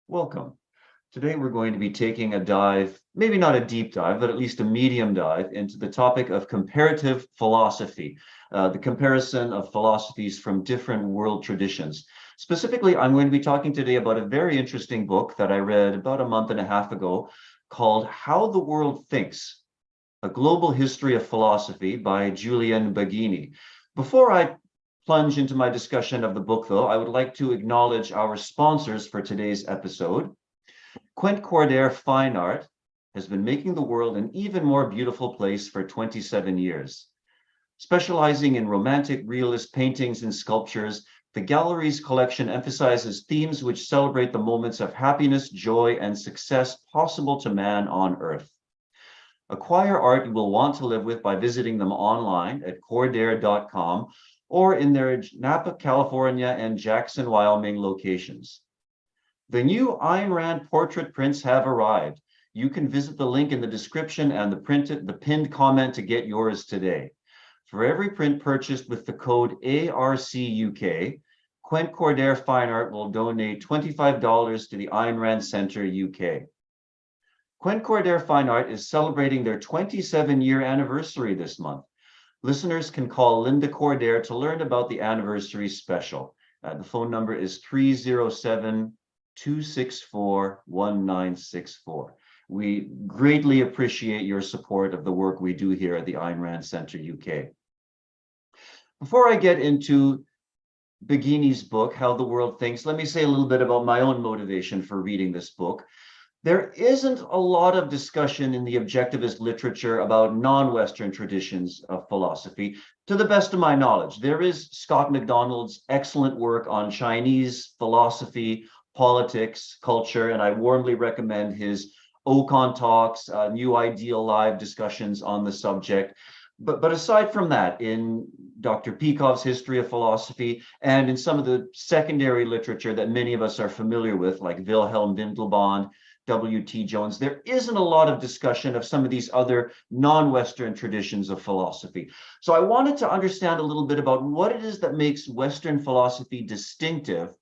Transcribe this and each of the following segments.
Welcome. Today we're going to be taking a dive, maybe not a deep dive, but at least a medium dive into the topic of comparative philosophy, the comparison of philosophies from different world traditions. Specifically, I'm going to be talking today about a very interesting book that I read about a month and a half ago called How the World Thinks, A Global History of Philosophy by Julian Baggini. Before I plunge into my discussion of the book, though, I would like to acknowledge our sponsors for today's episode. Quent Cordair Fine Art has been making the world an even more beautiful place for 27 years. Specializing in romantic realist paintings and sculptures, the gallery's collection emphasizes themes which celebrate the moments of happiness, joy, and success possible to man on Earth. Acquire art you will want to live with by visiting them online at cordair.com or in their Napa, California and Jackson, Wyoming locations. The new Ayn Rand portrait prints have arrived. You can visit the link in the description and the pinned comment to get yours today. For every print purchased with the code ARCUK, Quent Cordair Fine Art will donate $25 to the Ayn Rand Center UK. Quent Cordair Fine Art is celebrating their 27-year anniversary this month. Listeners can call Linda Cordair to learn about the anniversary special. The phone number is 307-264-1964. We greatly appreciate your support of the work we do here at the Ayn Rand Center UK. Before I get into Baggini's book, How the World Thinks, let me say a little bit about my own motivation for reading this book. There isn't a lot of discussion in the objectivist literature about non-Western traditions of philosophy. To the best of my knowledge, there is Scott MacDonald's excellent work on Chinese philosophy, politics, culture, and I warmly recommend his Ocon Talks, New Ideal Live discussions on the subject. But aside from that, in Dr. Peikoff's History of Philosophy and in some of the secondary literature that many of us are familiar with, like Wilhelm Windelband, W.T. Jones, there isn't a lot of discussion of some of these other non-Western traditions of philosophy. So I wanted to understand a little bit about what it is that makes Western philosophy distinctive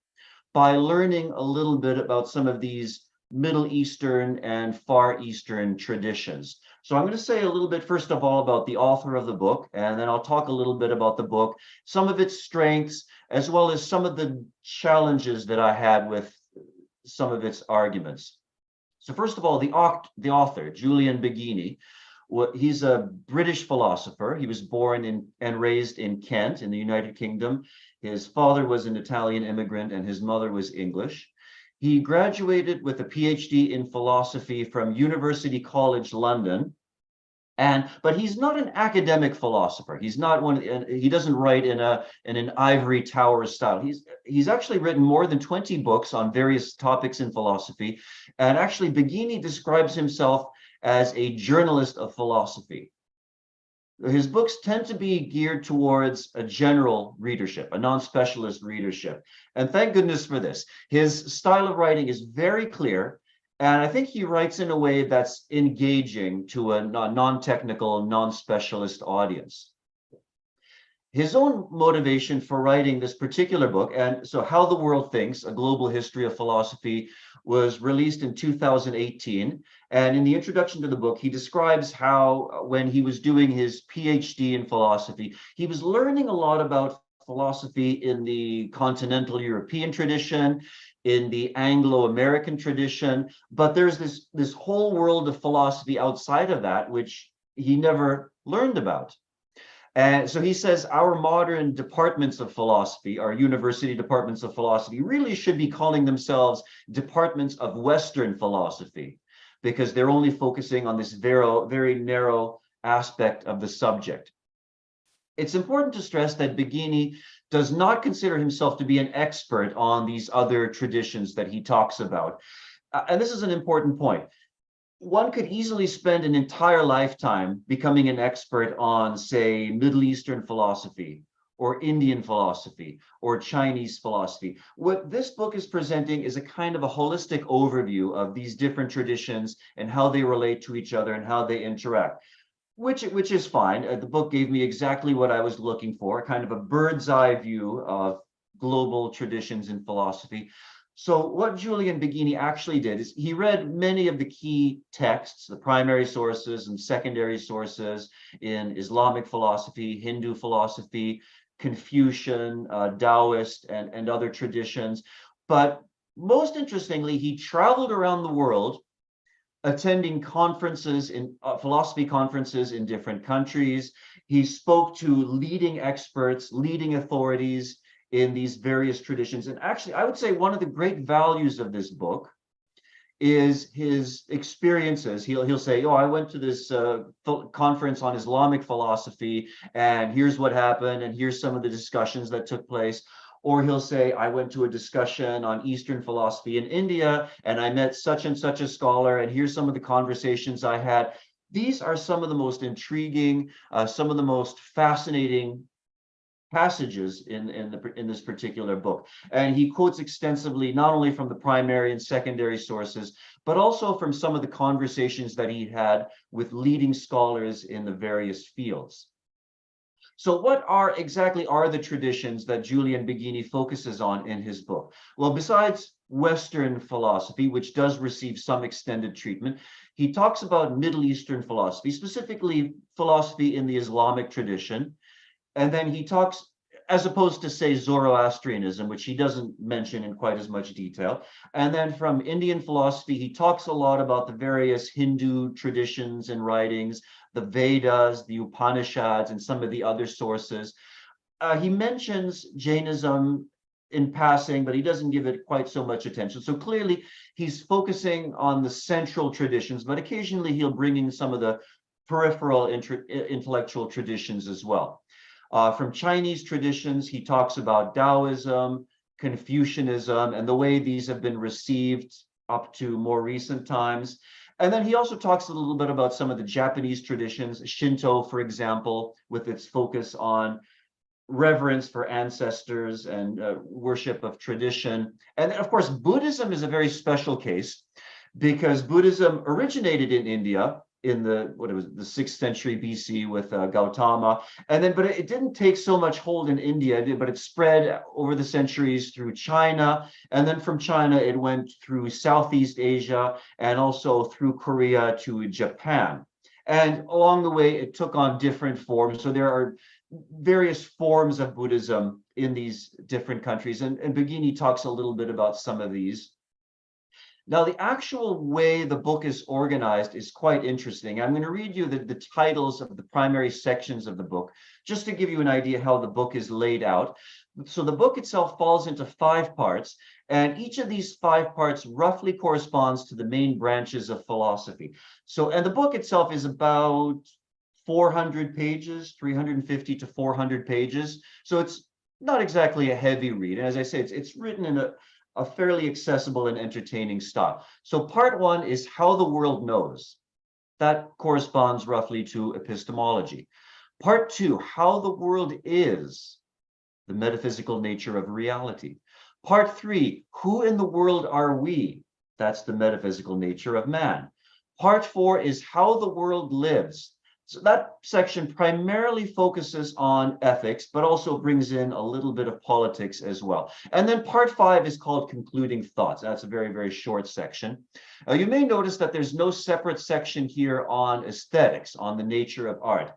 by learning a little bit about some of these Middle Eastern and Far Eastern traditions. So I'm going to say a little bit, first of all, about the author of the book, and then I'll talk a little bit about the book, some of its strengths, as well as some of the challenges that I had with some of its arguments. So first of all, the author, Julian Baggini, he's a British philosopher. He was born and raised in Kent in the United Kingdom. His father was an Italian immigrant and his mother was English. He graduated with a PhD in philosophy from University College London. But he's not an academic philosopher. He's not one. He doesn't write in an ivory tower style. He's actually written more than 20 books on various topics in philosophy. And actually, Baggini describes himself as a journalist of philosophy. His books tend to be geared towards a general readership, a non-specialist readership. And thank goodness for this. His style of writing is very clear. And I think he writes in a way that's engaging to a non-technical, non-specialist audience. His own motivation for writing this particular book, and so How the World Thinks, A Global History of Philosophy, was released in 2018. And in the introduction to the book, he describes how when he was doing his PhD in philosophy, he was learning a lot about philosophy in the continental European tradition, in the Anglo-American tradition, but there's this whole world of philosophy outside of that, which he never learned about. And so he says our modern departments of philosophy, our university departments of philosophy, really should be calling themselves departments of Western philosophy, because they're only focusing on this very narrow aspect of the subject. It's important to stress that Baggini does not consider himself to be an expert on these other traditions that he talks about. And this is an important point. One could easily spend an entire lifetime becoming an expert on, say, Middle Eastern philosophy, or Indian philosophy, or Chinese philosophy. What this book is presenting is a kind of a holistic overview of these different traditions and how they relate to each other and how they interact. Which is fine. The book gave me exactly what I was looking for, kind of a bird's eye view of global traditions in philosophy. So what Julian Baggini actually did is he read many of the key texts, the primary sources and secondary sources in Islamic philosophy, Hindu philosophy, Confucian, Taoist, and other traditions. But most interestingly, he traveled around the world attending conferences in philosophy conferences in different countries. He spoke to leading experts, leading authorities in these various traditions. And actually, I would say one of the great values of this book is his experiences. He'll say, "Oh, I went to this conference on Islamic philosophy, and here's what happened, and here's some of the discussions that took place." Or he'll say, "I went to a discussion on Eastern philosophy in India, and I met such and such a scholar, and here's some of the conversations I had." These are some of the most intriguing, some of the most fascinating passages in this particular book. And he quotes extensively, not only from the primary and secondary sources, but also from some of the conversations that he had with leading scholars in the various fields. So what exactly are the traditions that Julian Baggini focuses on in his book? Well, besides Western philosophy, which does receive some extended treatment, he talks about Middle Eastern philosophy, specifically philosophy in the Islamic tradition. And then he talks, as opposed to, say, Zoroastrianism, which he doesn't mention in quite as much detail. And then from Indian philosophy, he talks a lot about the various Hindu traditions and writings, the Vedas, the Upanishads, and some of the other sources. He mentions Jainism in passing, but he doesn't give it quite so much attention. So clearly, he's focusing on the central traditions, but occasionally he'll bring in some of the peripheral intellectual traditions as well. From Chinese traditions, he talks about Taoism, Confucianism, and the way these have been received up to more recent times. And then he also talks a little bit about some of the Japanese traditions, Shinto, for example, with its focus on reverence for ancestors and worship of tradition. And of course, Buddhism is a very special case because Buddhism originated in India in the 6th century BC with Gautama, and then but it didn't take so much hold in India, but it spread over the centuries through China, and then from China it went through Southeast Asia and also through Korea to Japan. And along the way, it took on different forms. So there are various forms of Buddhism in these different countries, and Baggini talks a little bit about some of these. Now, the actual way the book is organized is quite interesting. I'm going to read you the titles of the primary sections of the book, just to give you an idea how the book is laid out. So the book itself falls into 5 parts, and each of these 5 parts roughly corresponds to the main branches of philosophy. So, and the book itself is about 400 pages, 350 to 400 pages. So it's not exactly a heavy read. And as I say, it's written in a fairly accessible and entertaining style. So part 1 is how the world knows. That corresponds roughly to epistemology. Part 2, how the world is, the metaphysical nature of reality. Part 3, who in the world are we? That's the metaphysical nature of man. Part 4 is how the world lives. So that section primarily focuses on ethics, but also brings in a little bit of politics as well. And then part 5 is called concluding thoughts. That's a very, very short section. You may notice that there's no separate section here on aesthetics, on the nature of art.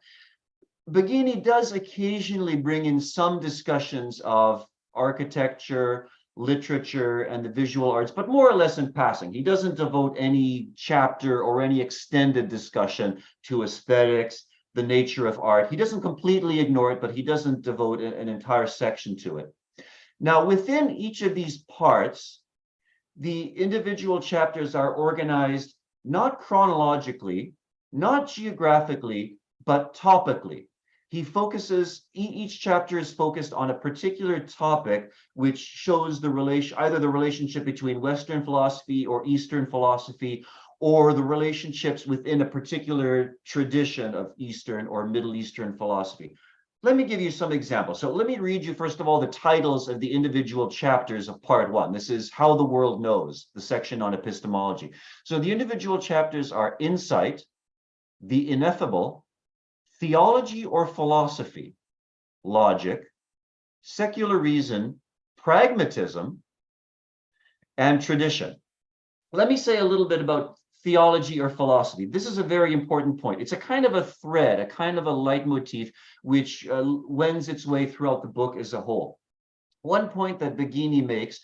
Baggini does occasionally bring in some discussions of architecture, literature, and the visual arts, but more or less in passing. He doesn't devote any chapter or any extended discussion to aesthetics, the nature of art. He doesn't completely ignore it, but he doesn't devote an entire section to it. Now, within each of these parts, the individual chapters are organized not chronologically, not geographically, but topically. He focuses, each chapter is focused on a particular topic, which shows the relation, either the relationship between Western philosophy or Eastern philosophy, or the relationships within a particular tradition of Eastern or Middle Eastern philosophy. Let me give you some examples. So let me read you, first of all, the titles of the individual chapters of part 1. This is How the World Knows, the section on epistemology. So the individual chapters are Insight, The Ineffable, Theology or Philosophy, Logic, Secular Reason, Pragmatism, and tradition. Let me say a little bit about theology or philosophy. This is a very important point. It's a kind of a thread, a kind of a leitmotif, which wends its way throughout the book as a whole. One point that Beginey makes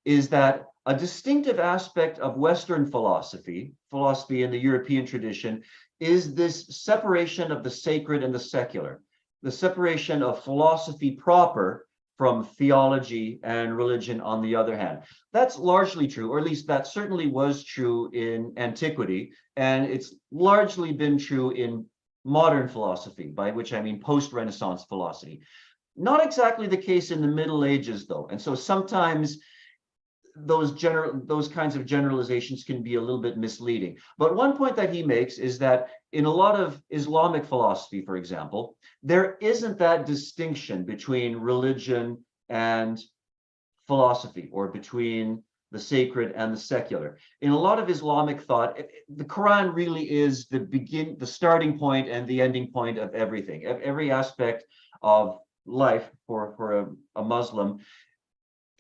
is that a distinctive aspect of Western philosophy in the European tradition, is this separation of the sacred and the secular, the separation of philosophy proper from theology and religion on the other hand. That's largely true, or at least that certainly was true in antiquity, and it's largely been true in modern philosophy, by which I mean post-Renaissance philosophy. Not exactly the case in the Middle Ages, though, and so sometimes those kinds of generalizations can be a little bit misleading. But one point that he makes is that in a lot of Islamic philosophy, for example, there isn't that distinction between religion and philosophy, or between the sacred and the secular. In a lot of Islamic thought, the Quran really is the starting point and the ending point of everything. Every aspect of life for a Muslim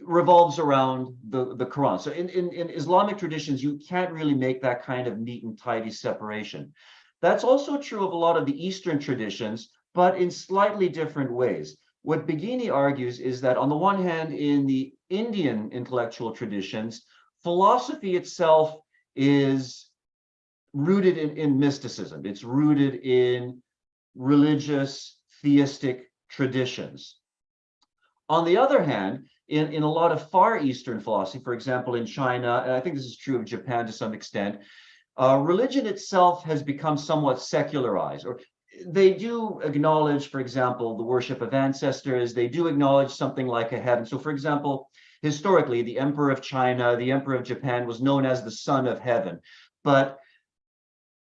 revolves around the Quran. So in Islamic traditions, you can't really make that kind of neat and tidy separation. That's also true of a lot of the Eastern traditions, but in slightly different ways. What Beginey argues is that on the one hand, in the Indian intellectual traditions, philosophy itself is rooted in mysticism. It's rooted in religious, theistic traditions. On the other hand, in a lot of Far Eastern philosophy, for example, in China, and I think this is true of Japan to some extent, religion itself has become somewhat secularized, or they do acknowledge, for example, the worship of ancestors. They do acknowledge something like a heaven. So, for example, historically, the Emperor of China, the Emperor of Japan was known as the Son of Heaven. But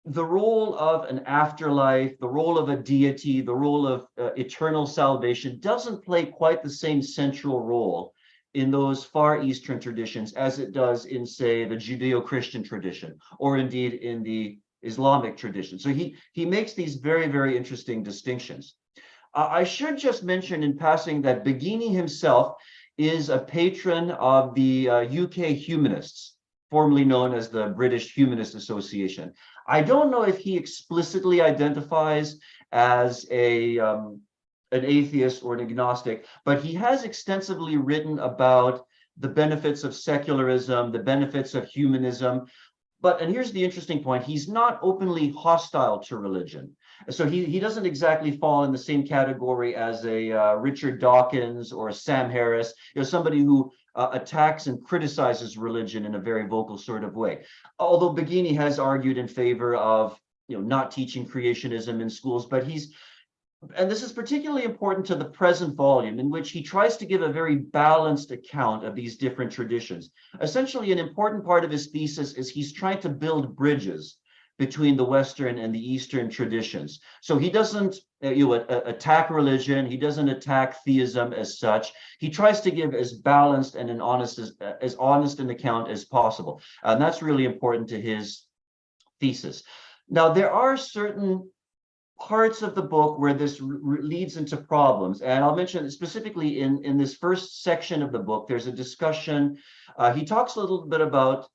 the role of an afterlife, the role of a deity, the role of eternal salvation doesn't play quite the same central role in those Far Eastern traditions as it does in, say, the Judeo-Christian tradition, or indeed in the Islamic tradition. So he makes these very, very interesting distinctions. I should just mention in passing that Beginey himself is a patron of the UK humanists, formerly known as the British Humanist Association. I don't know if he explicitly identifies as an atheist or an agnostic, but he has extensively written about the benefits of secularism, the benefits of humanism. And here's the interesting point, he's not openly hostile to religion. So he doesn't exactly fall in the same category as a Richard Dawkins or Sam Harris, somebody who attacks and criticizes religion in a very vocal sort of way. Although Beginey has argued in favor of not teaching creationism in schools, but and this is particularly important to the present volume, in which he tries to give a very balanced account of these different traditions. Essentially, an important part of his thesis is he's trying to build bridges between the Western and the Eastern traditions. So he doesn't attack religion, he doesn't attack theism as such. He tries to give as balanced and as honest an account as possible. And that's really important to his thesis. Now, there are certain parts of the book where this leads into problems. And I'll mention specifically in this first section of the book, there's a discussion. He talks a little bit about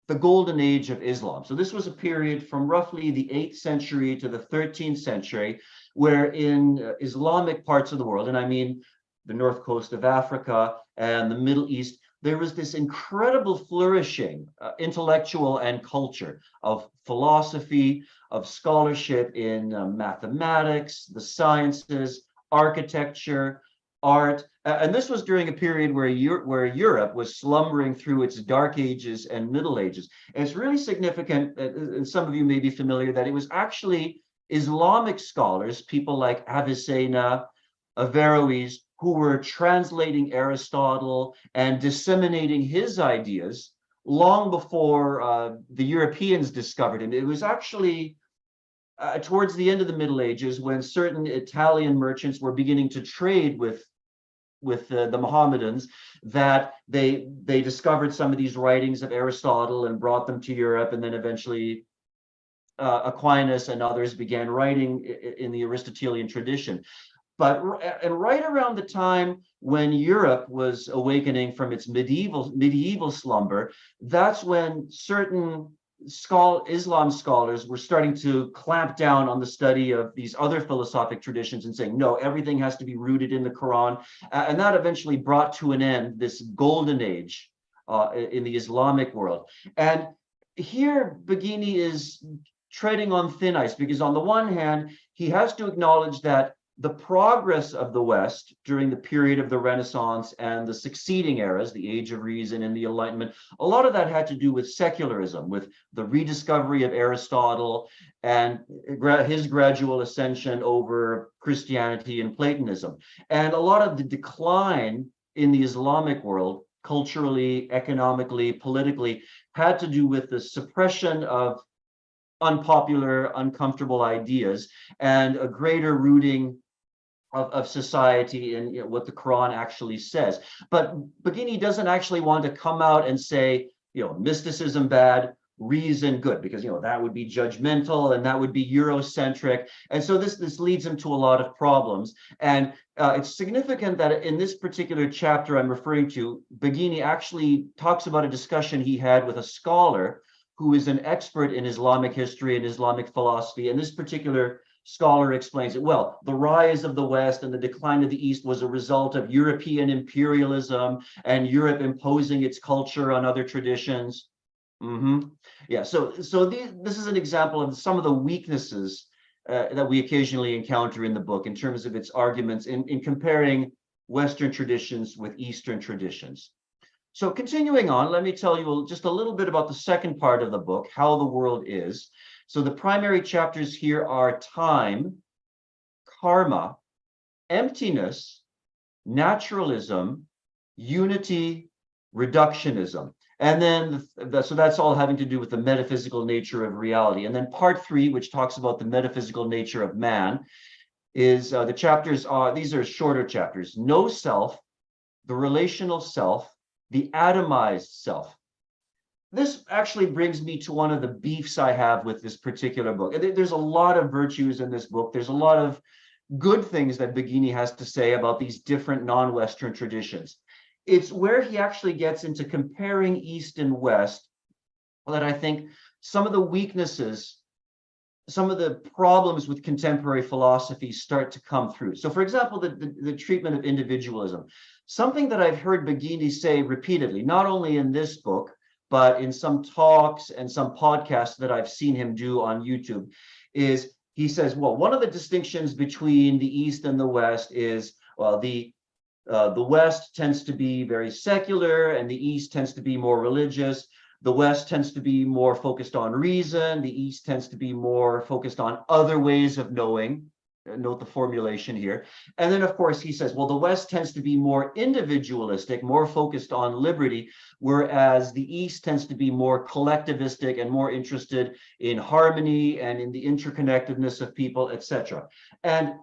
the golden age of Islam. So this was a period from roughly the 8th century to the 13th century, where in Islamic parts of the world, and I mean the north coast of Africa and the Middle East, there was this incredible flourishing intellectual and culture of philosophy, of scholarship in mathematics, the sciences, architecture, art. And this was during a period where Europe was slumbering through its dark ages and middle ages. And it's really significant, and some of you may be familiar, that it was actually Islamic scholars, people like Avicenna, Averroes, who were translating Aristotle and disseminating his ideas long before the Europeans discovered him. It was actually towards the end of the Middle Ages, when certain Italian merchants were beginning to trade with the Mohammedans, that they discovered some of these writings of Aristotle and brought them to Europe, and then eventually Aquinas and others began writing in the Aristotelian tradition. But and right around the time when Europe was awakening from its medieval slumber, that's when certain Islam scholars were starting to clamp down on the study of these other philosophic traditions and saying, no, everything has to be rooted in the Quran. And that eventually brought to an end this golden age in the Islamic world. And here, Baghini is treading on thin ice because, on the one hand, he has to acknowledge that the progress of the West during the period of the Renaissance and the succeeding eras, the Age of Reason and the Enlightenment, a lot of that had to do with secularism, with the rediscovery of Aristotle and his gradual ascension over Christianity and Platonism. And a lot of the decline in the Islamic world, culturally, economically, politically, had to do with the suppression of unpopular, uncomfortable ideas and a greater rooting of society and what the Quran actually says. But Baghini doesn't actually want to come out and say, mysticism bad, reason good, because that would be judgmental and that would be Eurocentric. And so this leads him to a lot of problems. And it's significant that in this particular chapter I'm referring to, Baghini actually talks about a discussion he had with a scholar who is an expert in Islamic history and Islamic philosophy. And this particular scholar explains it well. The rise of the West and the decline of the East was a result of European imperialism and Europe imposing its culture on other traditions. Yeah, so this is an example of some of the weaknesses that we occasionally encounter in the book in terms of its arguments in comparing Western traditions with Eastern traditions. So continuing on, let me tell you just a little bit about the second part of the book, How the World Is. So the primary chapters here are time, karma, emptiness, naturalism, unity, reductionism. And then, so that's all having to do with the metaphysical nature of reality. And then part 3, which talks about the metaphysical nature of man, is the chapters are, these are shorter chapters: no self, the relational self, the atomized self. This actually brings me to one of the beefs I have with this particular book. There's a lot of virtues in this book. There's a lot of good things that Baghini has to say about these different non-Western traditions. It's where he actually gets into comparing East and West that I think some of the weaknesses, some of the problems with contemporary philosophy start to come through. So, for example, the treatment of individualism. Something that I've heard Baghini say repeatedly, not only in this book, but in some talks and some podcasts that I've seen him do on YouTube, is he says, well, one of the distinctions between the East and the West is, well, the West tends to be very secular and the East tends to be more religious. The West tends to be more focused on reason. The East tends to be more focused on other ways of knowing. Note the formulation here. And then, of course, he says, well, the West tends to be more individualistic, more focused on liberty, whereas the East tends to be more collectivistic and more interested in harmony and in the interconnectedness of people, etc. And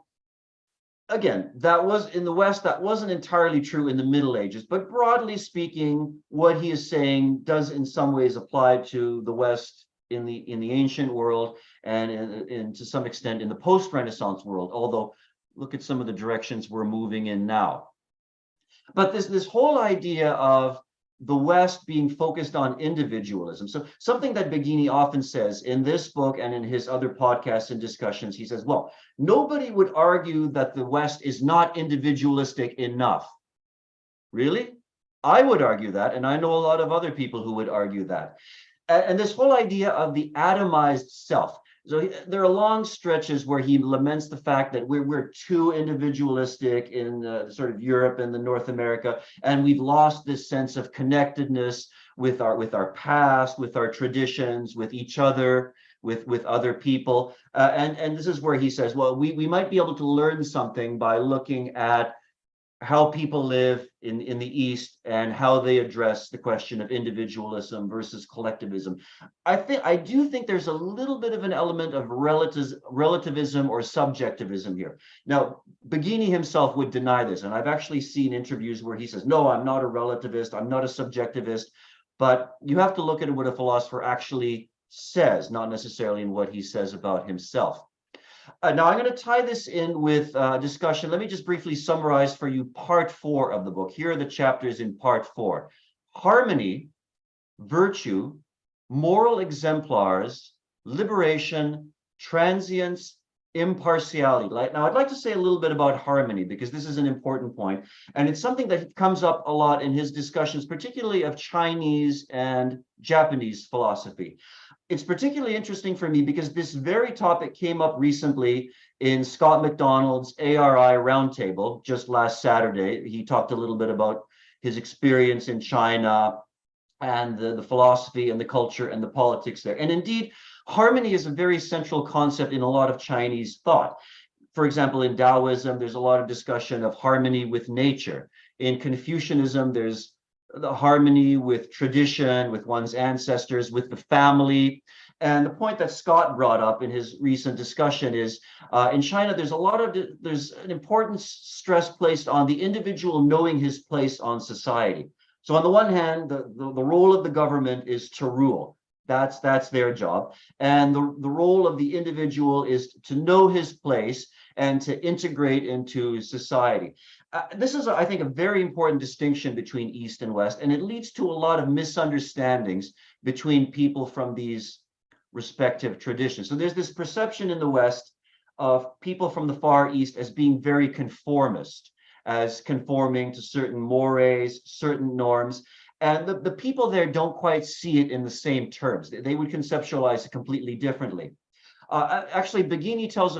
again, that was in the West, that wasn't entirely true in the Middle Ages, but broadly speaking, what he is saying does in some ways apply to the West in the ancient world and to some extent in the post-Renaissance world, although look at some of the directions we're moving in now. But this whole idea of the West being focused on individualism. So something that Baghini often says in this book and in his other podcasts and discussions, he says, well, nobody would argue that the West is not individualistic enough. Really? I would argue that, and I know a lot of other people who would argue that. And this whole idea of the atomized self. So there are long stretches where he laments the fact that we're too individualistic in sort of Europe and the North America, and we've lost this sense of connectedness with our past, with our traditions, with each other, with other people. And this is where he says, well, we might be able to learn something by looking at how people live in the East and how they address the question of individualism versus collectivism. I do think there's a little bit of an element of relativism or subjectivism here. Now, Baghini himself would deny this, and I've actually seen interviews where he says, no, I'm not a relativist, I'm not a subjectivist, but you have to look at what a philosopher actually says, not necessarily in what he says about himself. Now I'm going to tie this in with discussion. Let me just briefly summarize for you part 4 of the book. Here are the chapters in part 4. Harmony, virtue, moral exemplars, liberation, transience, impartiality. Now, I'd like to say a little bit about harmony because this is an important point, and it's something that comes up a lot in his discussions, particularly of Chinese and Japanese philosophy. It's particularly interesting for me because this very topic came up recently in Scott McDonald's ARI roundtable just last Saturday. He talked a little bit about his experience in China and the philosophy and the culture and the politics there. And indeed, harmony is a very central concept in a lot of Chinese thought. For example, in Taoism, there's a lot of discussion of harmony with nature. In Confucianism, there's the harmony with tradition, with one's ancestors, with the family. And the point that Scott brought up in his recent discussion is in China, there's an important stress placed on the individual knowing his place on society. So on the one hand, the role of the government is to rule. That's their job. And the role of the individual is to know his place and to integrate into society. This is, I think, a very important distinction between East and West, and it leads to a lot of misunderstandings between people from these respective traditions. So there's this perception in the West of people from the Far East as being very conformist, as conforming to certain mores, certain norms. And the people there don't quite see it in the same terms. They would conceptualize it completely differently. Actually, Begini tells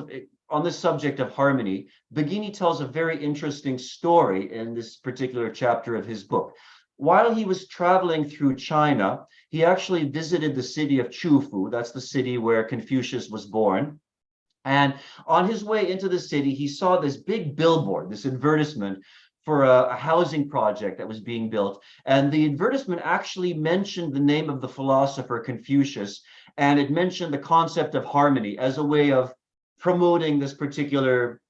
on this subject of harmony, Begini tells a very interesting story in this particular chapter of his book. While he was traveling through China, he actually visited the city of Chufu. That's the city where Confucius was born. And on his way into the city, he saw this big billboard, this advertisement for a housing project that was being built. And the advertisement actually mentioned the name of the philosopher Confucius, and it mentioned the concept of harmony as a way of promoting this particular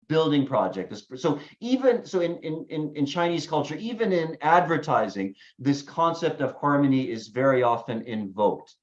building project. So in Chinese culture, even in advertising, this concept of harmony is very often invoked.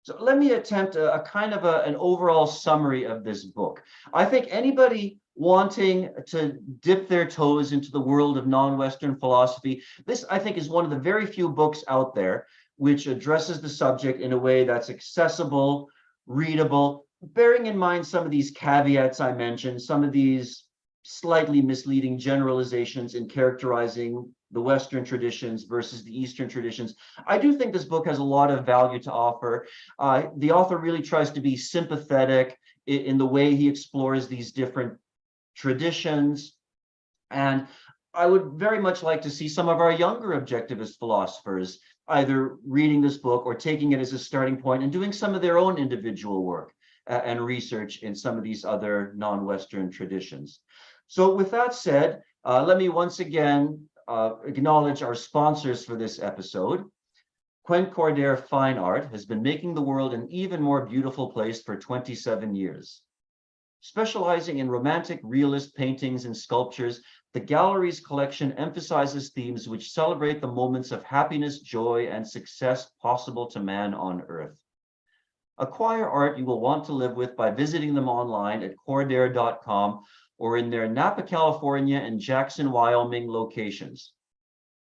So let me attempt a kind of an overall summary of this book. I think anybody wanting to dip their toes into the world of non-Western philosophy, this, I think, is one of the very few books out there which addresses the subject in a way that's accessible, readable, bearing in mind some of these caveats I mentioned, some of these slightly misleading generalizations in characterizing the Western traditions versus the Eastern traditions. I do think this book has a lot of value to offer. The author really tries to be sympathetic in the way he explores these different traditions. And I would very much like to see some of our younger objectivist philosophers either reading this book or taking it as a starting point and doing some of their own individual work and research in some of these other non-Western traditions. So with that said, let me once again acknowledge our sponsors for this episode. Quent Cordair Fine Art has been making the world an even more beautiful place for 27 years. Specializing in romantic realist paintings and sculptures, the gallery's collection emphasizes themes which celebrate the moments of happiness, joy, and success possible to man on Earth. Acquire art you will want to live with by visiting them online at cordair.com or in their Napa, California and Jackson, Wyoming locations.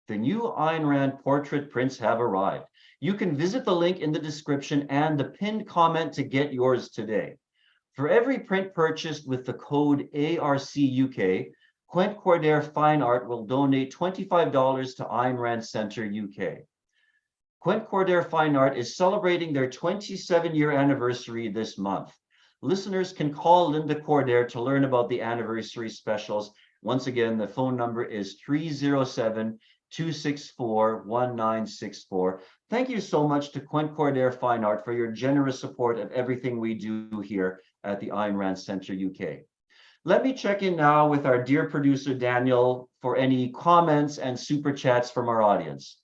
The new Ayn Rand portrait prints have arrived. You can visit the link in the description and the pinned comment to get yours today. For every print purchased with the code ARCUK, Quent Cordair Fine Art will donate $25 to Ayn Rand Center UK. Quent Cordair Fine Art is celebrating their 27-year anniversary this month. Listeners can call Linda Cordair to learn about the anniversary specials. Once again, the phone number is 307-264-1964. Thank you so much to Quent Cordair Fine Art for your generous support of everything we do here at the Ayn Rand Center UK. Let me check in now with our dear producer, Daniel, for any comments and super chats from our audience.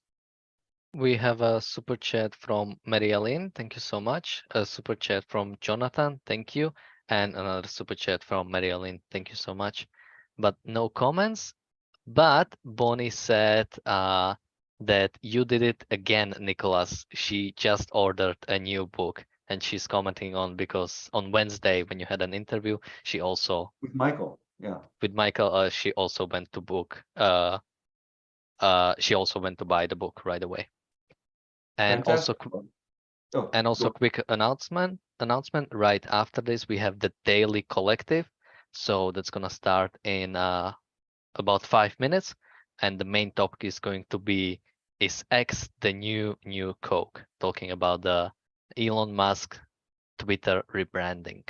We have a super chat from Maria-Lynn. Thank you so much. A super chat from Jonathan. Thank you. And another super chat from Maria-Lynn. Thank you so much. But no comments. But Bonnie said that you did it again, Nicholas. She just ordered a new book. and she's commenting on because on Wednesday when you had an interview, she also With Michael. Yeah. with Michael, she also went to book. She also went to buy the book right away. And also, Fantastic. Oh, and also go. quick announcement. Right after this, we have the Daily Collective, so that's gonna start in about 5 minutes, and the main topic is going to be is X the new Coke, talking about the Elon Musk Twitter rebranding.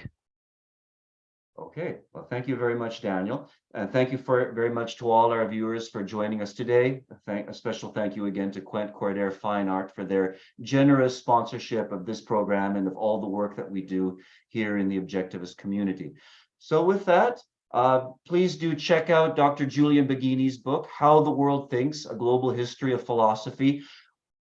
Okay, well, thank you very much, Daniel. And thank you very much to all our viewers for joining us today. A special thank you again to Quent Cordair Fine Art for their generous sponsorship of this program and of all the work that we do here in the Objectivist community. So with that, please do check out Dr. Julian Baghini's book, How the World Thinks, A Global History of Philosophy.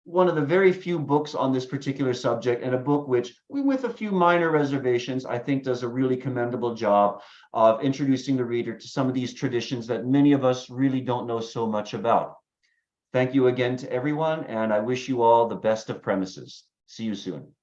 One of the very few books on this particular subject, and a book which, with a few minor reservations, I think does a really commendable job of introducing the reader to some of these traditions that many of us really don't know so much about. Thank you again to everyone, and I wish you all the best of premises. See you soon.